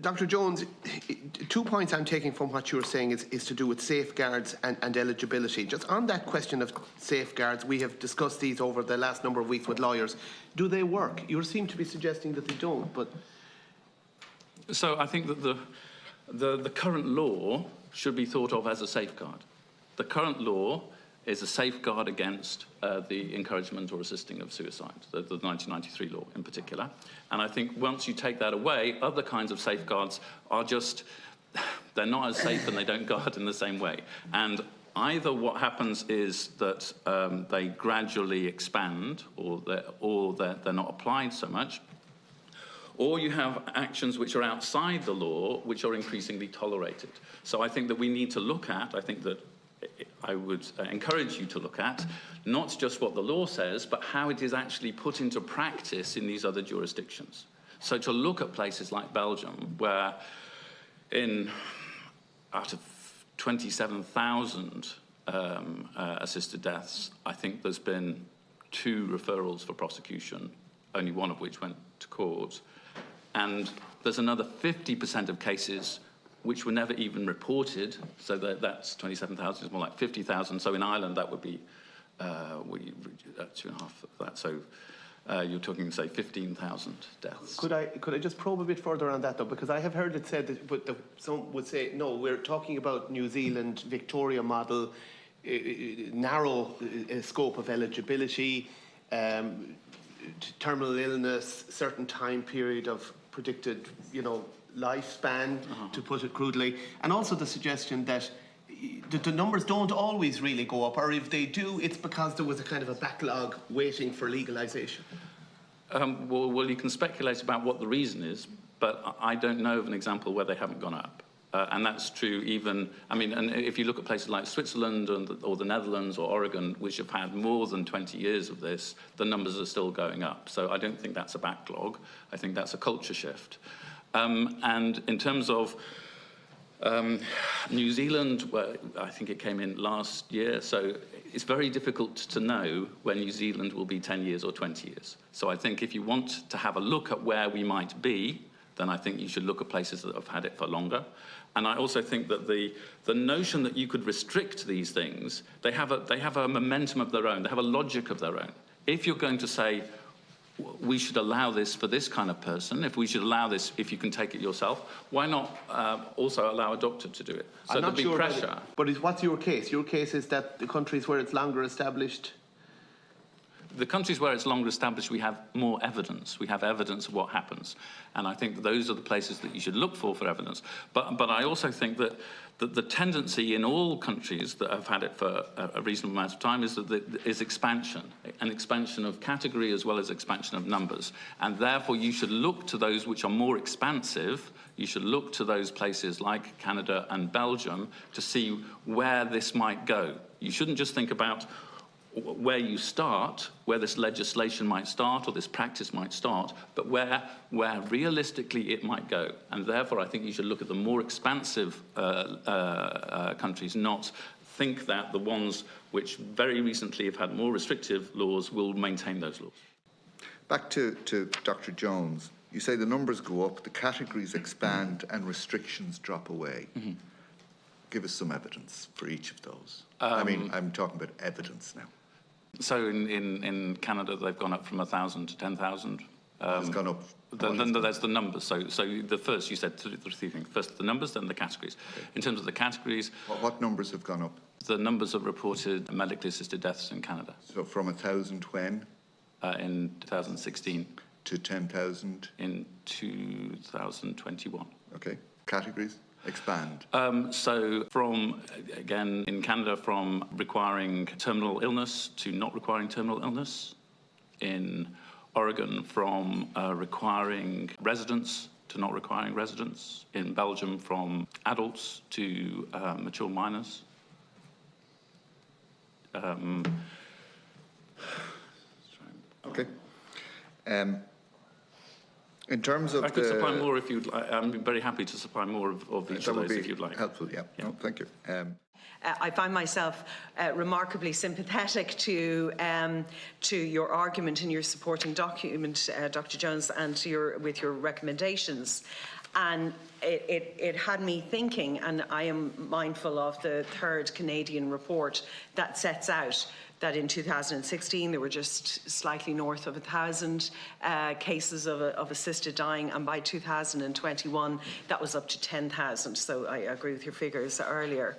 Dr. Jones, 2 points I'm taking from what you're saying is to do with safeguards and eligibility. Just on that question of safeguards, we have discussed these over the last number of weeks with lawyers. Do they work? You seem to be suggesting that they don't, but... So I think that the current law should be thought of as a safeguard. The current law is a safeguard against the encouragement or assisting of suicide, the 1993 law in particular. And I think once you take that away, other kinds of safeguards are just, they're not as safe and they don't guard in the same way. And either what happens is that they gradually expand or they're not applied so much, or you have actions which are outside the law which are increasingly tolerated. So I think that we need to look at, I think that I would encourage you to look at, not just what the law says, but how it is actually put into practice in these other jurisdictions. So to look at places like Belgium, where out of 27,000 assisted deaths, I think there's been 2 referrals for prosecution, only one of which went to court. And there's another 50% of cases which were never even reported, so that's 27,000, is more like 50,000. So in Ireland, that would be 2.5 of that. So you're talking, say, 15,000 deaths. Could I just probe a bit further on that, though? Because I have heard it said that, but some would say, no, we're talking about New Zealand, Victoria model, narrow scope of eligibility, terminal illness, certain time period of predicted, lifespan, to put it crudely, and also the suggestion that the numbers don't always really go up, or if they do, it's because there was a kind of a backlog waiting for legalisation. Well, you can speculate about what the reason is, but I don't know of an example where they haven't gone up. And that's true even, and if you look at places like Switzerland or the Netherlands or Oregon, which have had more than 20 years of this, the numbers are still going up. So I don't think that's a backlog. I think that's a culture shift. And in terms of New Zealand, well, I think it came in last year, so it's very difficult to know when New Zealand will be 10 years or 20 years. So I think if you want to have a look at where we might be, then I think you should look at places that have had it for longer. And I also think that the notion that you could restrict these things, they have a momentum of their own, they have a logic of their own. If you're going to say, we should allow this for this kind of person, if we should allow this if you can take it yourself, why not also allow a doctor to do it? So there'll be pressure. But what's your case? Your case is that the countries where it's longer established... The countries where it's longer established, we have more evidence. We have evidence of what happens. And I think those are the places that you should look for evidence. But I also think that the tendency in all countries that have had it for a reasonable amount of time is expansion, an expansion of category as well as expansion of numbers. And therefore, you should look to those which are more expansive. You should look to those places like Canada and Belgium to see where this might go. You shouldn't just think about where you start, where this legislation might start or this practice might start, but where realistically it might go. And therefore, I think you should look at the more expansive countries, not think that the ones which very recently have had more restrictive laws will maintain those laws. Back to Dr. Jones. You say the numbers go up, the categories expand, and restrictions drop away. Mm-hmm. Give us some evidence for each of those. I'm talking about evidence now. So in Canada, they've gone up from 1,000 to 10,000. It's gone up. Then there's the numbers. So the first, you said three things. First the numbers, then the categories. Okay. In terms of the categories... What numbers have gone up? The numbers of reported medically assisted deaths in Canada. So from 1,000 when? In 2016. To 10,000? In 2021. Okay. Categories? Expand. So from, again, in Canada, from requiring terminal illness to not requiring terminal illness. In Oregon, from requiring residence to not requiring residence. In Belgium, from adults to mature minors. Okay. In terms of I could supply more if you'd like. I'm very happy to supply more of each of those if you'd like. Helpful, yeah. No, thank you. I find myself remarkably sympathetic to your argument in your supporting document, Dr. Jones, and with your recommendations. And it had me thinking, and I am mindful of the third Canadian report that sets out that in 2016 there were just slightly north of 1,000 cases of assisted dying, and by 2021 that was up to 10,000. So I agree with your figures earlier.